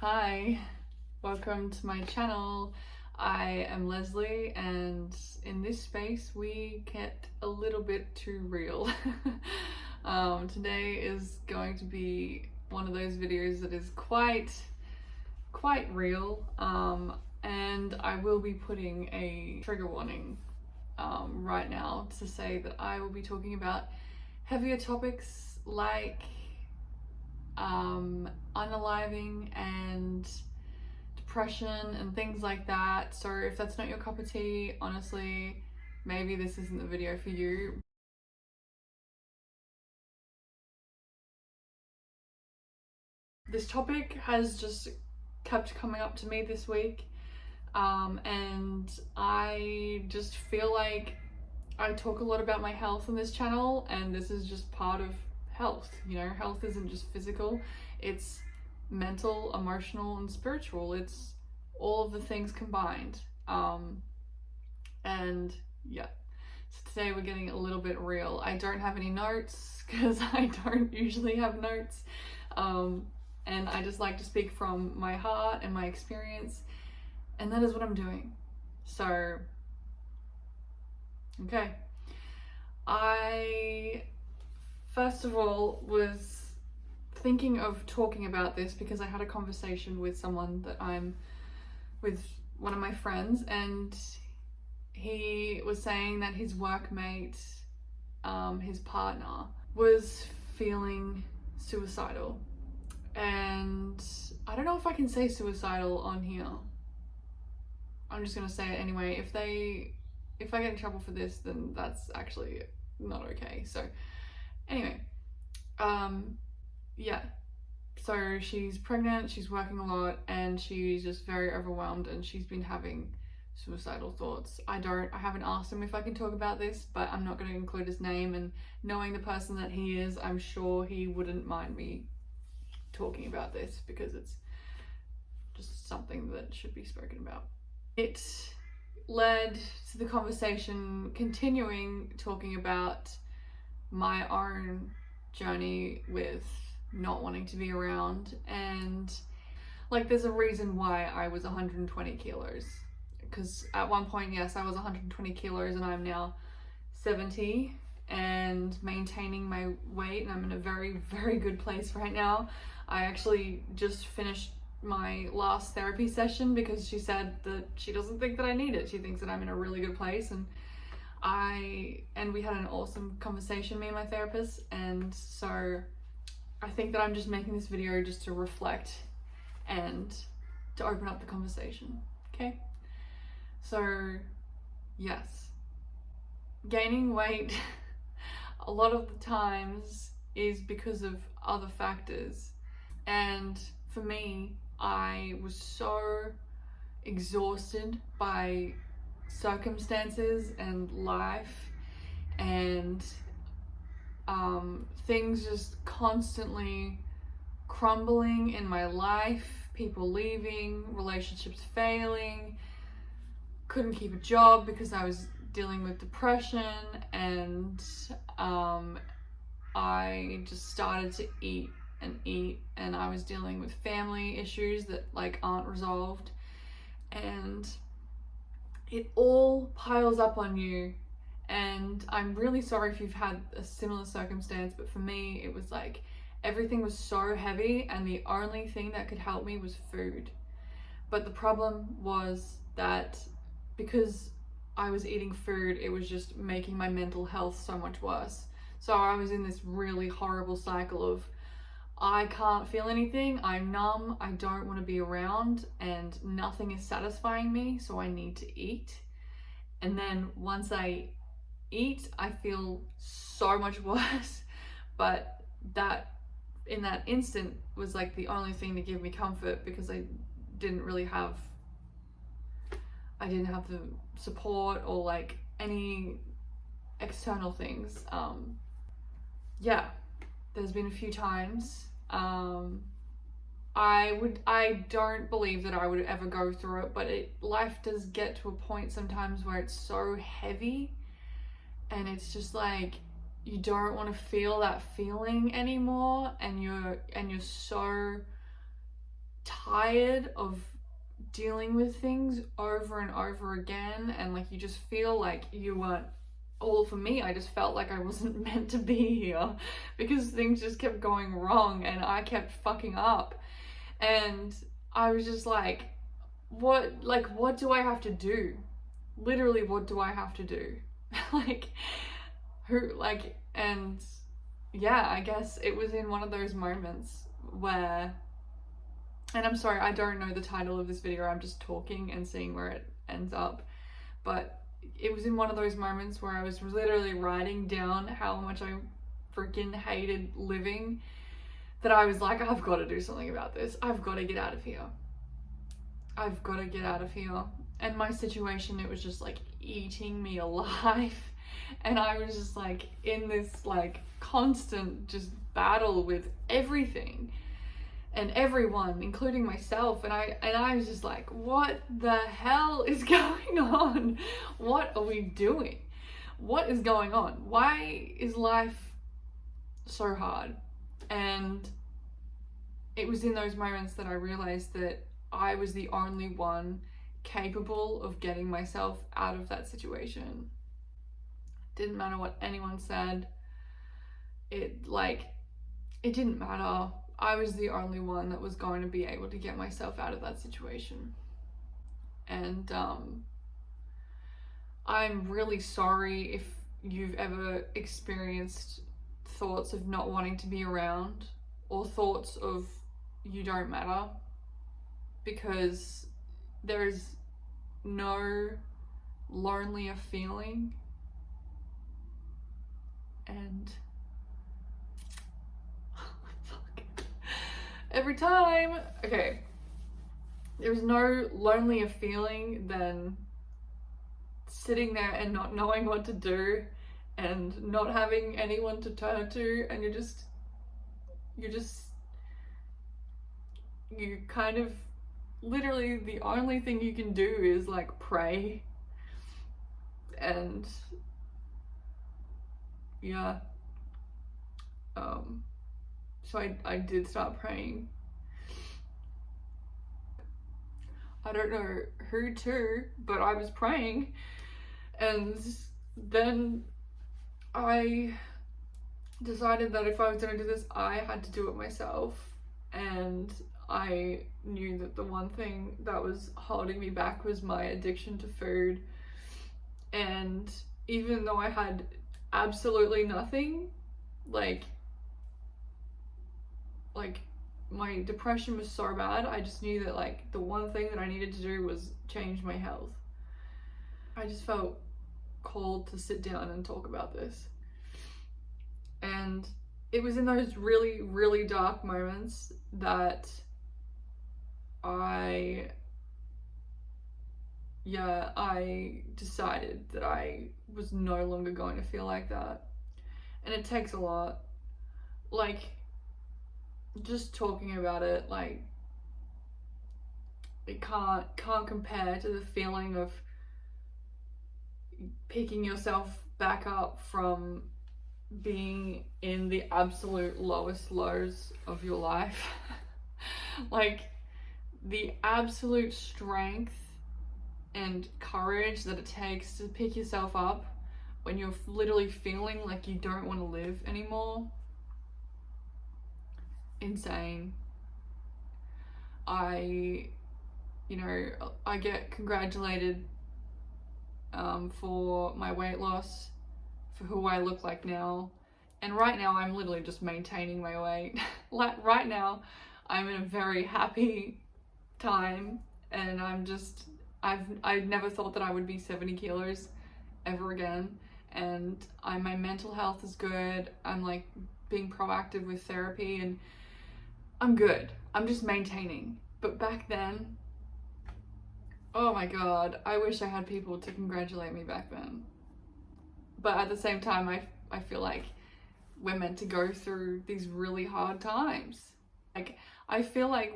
Hi, welcome to my channel. I am Leslie, and in this space we get a little bit too real. Today is going to be one of those videos that is quite real, and I will be putting a trigger warning right now to say that I will be talking about heavier topics like unaliving and depression and things like that. So if that's not your cup of tea, honestly, maybe this isn't the video for you. This topic has just kept coming up to me this week, and I just feel like I talk a lot about my health on this channel, and this is just part of health. You know, health isn't just physical, it's mental, emotional, and spiritual. It's all of the things combined. And yeah, so today we're getting a little bit real. I don't have any notes because I don't usually have notes. And I just like to speak from my heart and my experience, and that is what I'm doing. So, okay. I first of all was thinking of talking about this because I had a conversation with someone that I'm with, one of my friends, and he was saying that his workmate, his partner, was feeling suicidal. And I don't know if I can say suicidal on here. I'm just gonna say it anyway. If I get in trouble for this, then that's actually not okay. So anyway, yeah. So she's pregnant, she's working a lot, and she's just very overwhelmed, and she's been having suicidal thoughts. I haven't asked him if I can talk about this, but I'm not going to include his name, and knowing the person that he is, I'm sure he wouldn't mind me talking about this because it's just something that should be spoken about. It led to the conversation continuing talking about my own journey with not wanting to be around, and like there's a reason why I was 120 kilos, because at one point, yes, I was 120 kilos and I'm now 70 and maintaining my weight, and I'm in a very good place right now. I actually just finished my last therapy session because she said that she doesn't think that I need it. She thinks that I'm in a really good place, and we had an awesome conversation, me and my therapist, and so I think that I'm just making this video just to reflect and to open up the conversation, okay? So, yes, gaining weight a lot of the times is because of other factors, and for me, I was so exhausted by circumstances and life, and things just constantly crumbling in my life, people leaving, relationships failing, couldn't keep a job because I was dealing with depression, and I just started to eat, and I was dealing with family issues that like aren't resolved, and it all piles up on you. And I'm really sorry if you've had a similar circumstance, but for me, it was like everything was so heavy, and the only thing that could help me was food. But the problem was that because I was eating food, it was just making my mental health so much worse. So I was in this really horrible cycle of I can't feel anything, I'm numb, I don't want to be around, and nothing is satisfying me, so I need to eat. And then once I eat, I feel so much worse. But that, in that instant, was like the only thing to give me comfort, because I didn't have the support or like any external things. Yeah, there's been a few times. I don't believe that I would ever go through it, but life does get to a point sometimes where it's so heavy, and it's just like you don't want to feel that feeling anymore, and you're so tired of dealing with things over and over again, and like you just feel like you weren't, all for me, I just felt like I wasn't meant to be here because things just kept going wrong and I kept fucking up. And I was just like, what do I have to do? Literally, what do I have to do? And yeah, I guess it was in one of those moments where, and I'm sorry, I don't know the title of this video, I'm just talking and seeing where it ends up, but it was in one of those moments where I was literally writing down how much I freaking hated living, that I was like, I've got to do something about this. I've got to get out of here. I've got to get out of here. And my situation, it was just like eating me alive. And I was just like in this like constant just battle with everything and everyone, including myself, and I was just like, what the hell is going on? What are we doing? What is going on? Why is life so hard? And it was in those moments that I realized that I was the only one capable of getting myself out of that situation. Didn't matter what anyone said. It didn't matter. I was the only one that was going to be able to get myself out of that situation. And I'm really sorry if you've ever experienced thoughts of not wanting to be around, or thoughts of you don't matter, because there is no lonelier feeling. And every time, okay, there's no lonelier feeling than sitting there and not knowing what to do and not having anyone to turn to, and you kind of, literally the only thing you can do is like pray. And yeah, so I did start praying. I don't know who to, but I was praying. And then I decided that if I was going to do this, I had to do it myself. And I knew that the one thing that was holding me back was my addiction to food. And even though I had absolutely nothing, like my depression was so bad, I just knew that like the one thing that I needed to do was change my health. I just felt called to sit down and talk about this. And it was in those really, really dark moments that I decided that I was no longer going to feel like that. And it takes a lot. Like, just talking about it, like, it can't compare to the feeling of picking yourself back up from being in the absolute lowest lows of your life. Like, the absolute strength and courage that it takes to pick yourself up when you're literally feeling like you don't want to live anymore. Insane. I get congratulated for my weight loss, for who I look like now. And right now I'm literally just maintaining my weight. Like, right now I'm in a very happy time, and I've never thought that I would be 70 kilos ever again. And my mental health is good. I'm like being proactive with therapy, and I'm good. I'm just maintaining. But back then, oh my god, I wish I had people to congratulate me back then. But at the same time, I feel like we're meant to go through these really hard times. Like, I feel like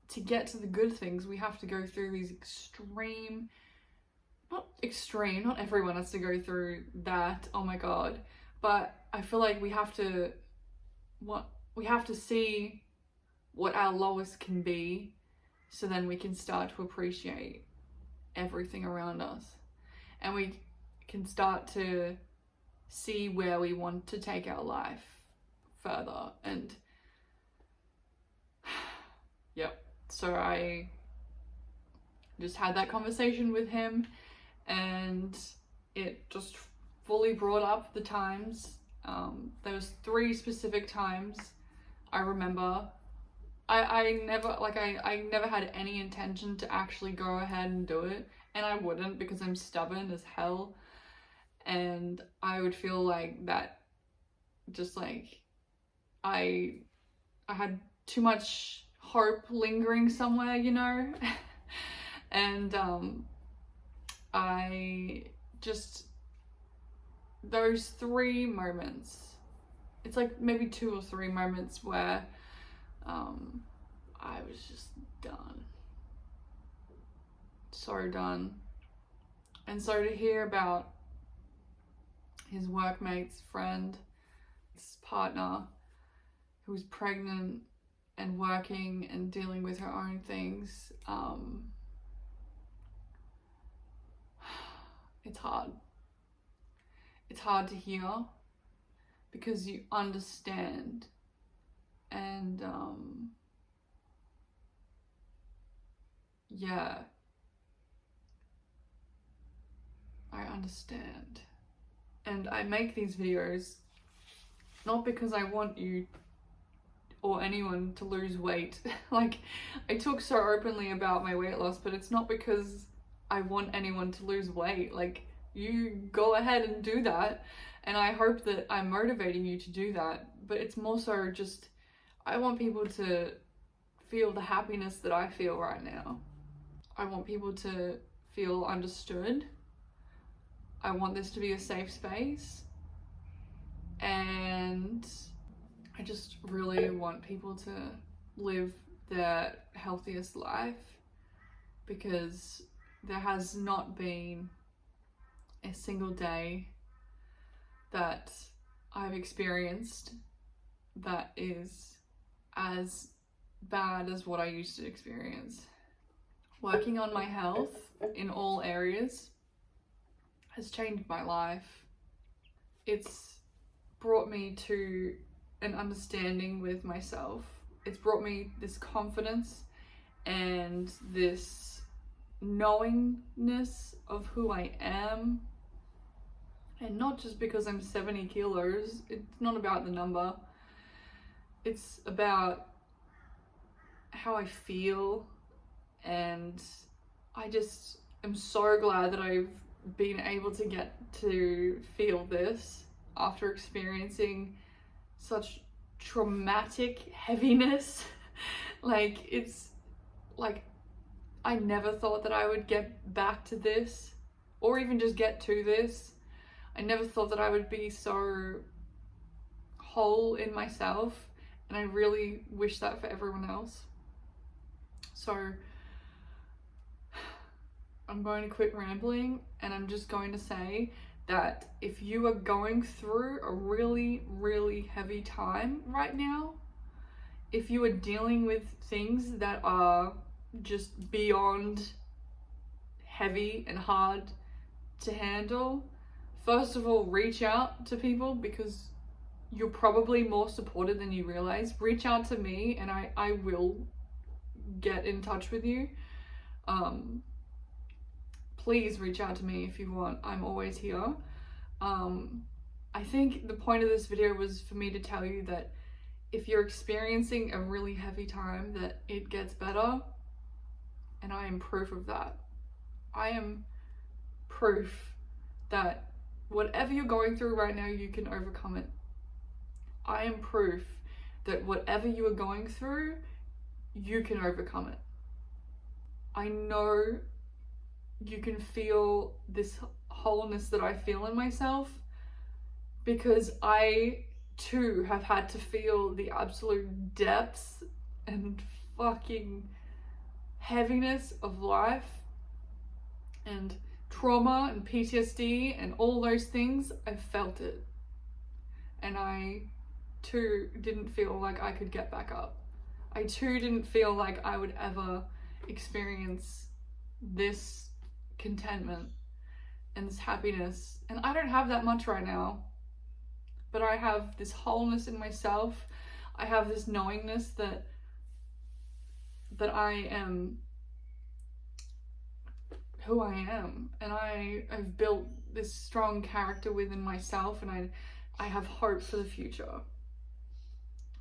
to get to the good things, we have to go through these not everyone has to go through that, oh my god. But I feel like we have to see what our lowest can be, so then we can start to appreciate everything around us, and we can start to see where we want to take our life further. And yep, so I just had that conversation with him, and it just fully brought up the times. There was 3 specific times I remember. I never had any intention to actually go ahead and do it, and I wouldn't, because I'm stubborn as hell, and I would feel like that, just like I had too much hope lingering somewhere, you know. And I just, those 3 moments, it's like maybe 2 or 3 moments where I was just done. So done. And so to hear about his workmate's friend, his partner, who was pregnant and working and dealing with her own things, it's hard. It's hard to hear, because you understand, and yeah, I understand. And I make these videos not because I want you or anyone to lose weight. Like, I talk so openly about my weight loss, but it's not because I want anyone to lose weight. Like, you go ahead and do that, and I hope that I'm motivating you to do that. But it's more so just, I want people to feel the happiness that I feel right now. I want people to feel understood. I want this to be a safe space, and I just really want people to live their healthiest life, because there has not been a single day that I've experienced that is as bad as what I used to experience. Working on my health in all areas has changed my life. It's brought me to an understanding with myself. It's brought me this confidence and this knowingness of who I am. And not just because I'm 70 kilos. It's not about the number. It's about how I feel. And I just am so glad that I've been able to get to feel this after experiencing such traumatic heaviness. Like, it's like, I never thought that I would get back to this, or even just get to this. I never thought that I would be so whole in myself, and I really wish that for everyone else. So I'm going to quit rambling, and I'm just going to say that if you are going through a really, really heavy time right now, if you are dealing with things that are just beyond heavy and hard to handle, first of all, reach out to people, because you're probably more supported than you realize. Reach out to me, and I will get in touch with you. Please reach out to me if you want. I'm always here. I think the point of this video was for me to tell you that if you're experiencing a really heavy time, that it gets better, and I am proof of that. I am proof that whatever you're going through right now, you can overcome it. I am proof that whatever you are going through, you can overcome it. I know you can feel this wholeness that I feel in myself, because I too have had to feel the absolute depths and fucking heaviness of life and trauma and PTSD and all those things. I've felt it, and I too didn't feel like I could get back up. I too didn't feel like I would ever experience this contentment and this happiness. And I don't have that much right now, but I have this wholeness in myself. I have this knowingness that I am who I am, and I've built this strong character within myself, and I have hope for the future.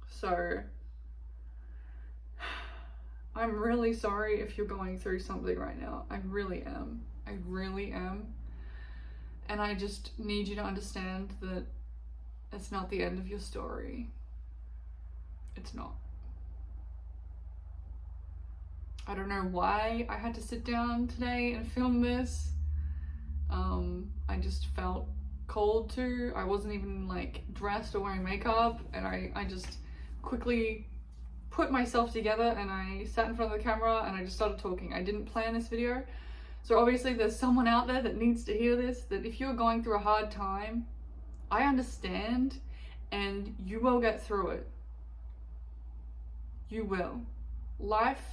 So I'm really sorry if you're going through something right now. I really am. I really am. And I just need you to understand that it's not the end of your story. It's not. I don't know why I had to sit down today and film this. I just felt called to. I wasn't even like dressed or wearing makeup, and I just quickly put myself together and I sat in front of the camera and I just started talking. I didn't plan this video. So obviously there's someone out there that needs to hear this, that if you're going through a hard time, I understand, and you will get through it. You will. Life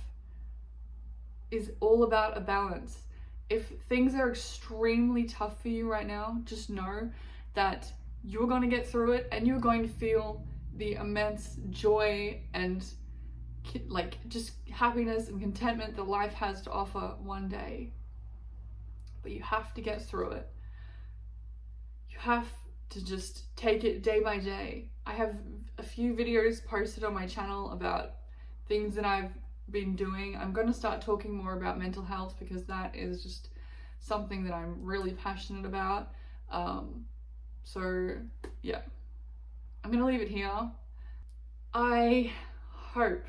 is all about a balance. If things are extremely tough for you right now, just know that you're going to get through it, and you're going to feel the immense joy and like just happiness and contentment that life has to offer one day. But you have to get through it. You have to just take it day by day. I have a few videos posted on my channel about things that I've been doing. I'm going to start talking more about mental health, because that is just something that I'm really passionate about. So yeah, I'm going to leave it here. I hope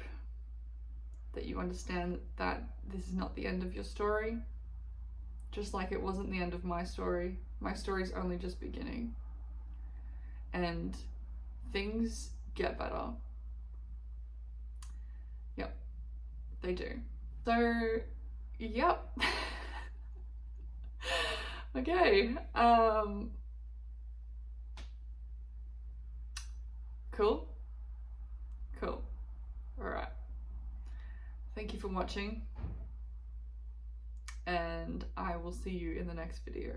that you understand that this is not the end of your story, just like it wasn't the end of my story. My story's only just beginning, and things get better. Yep, they do. So, yep. Okay, cool. Alright. Thank you for watching, and I will see you in the next video.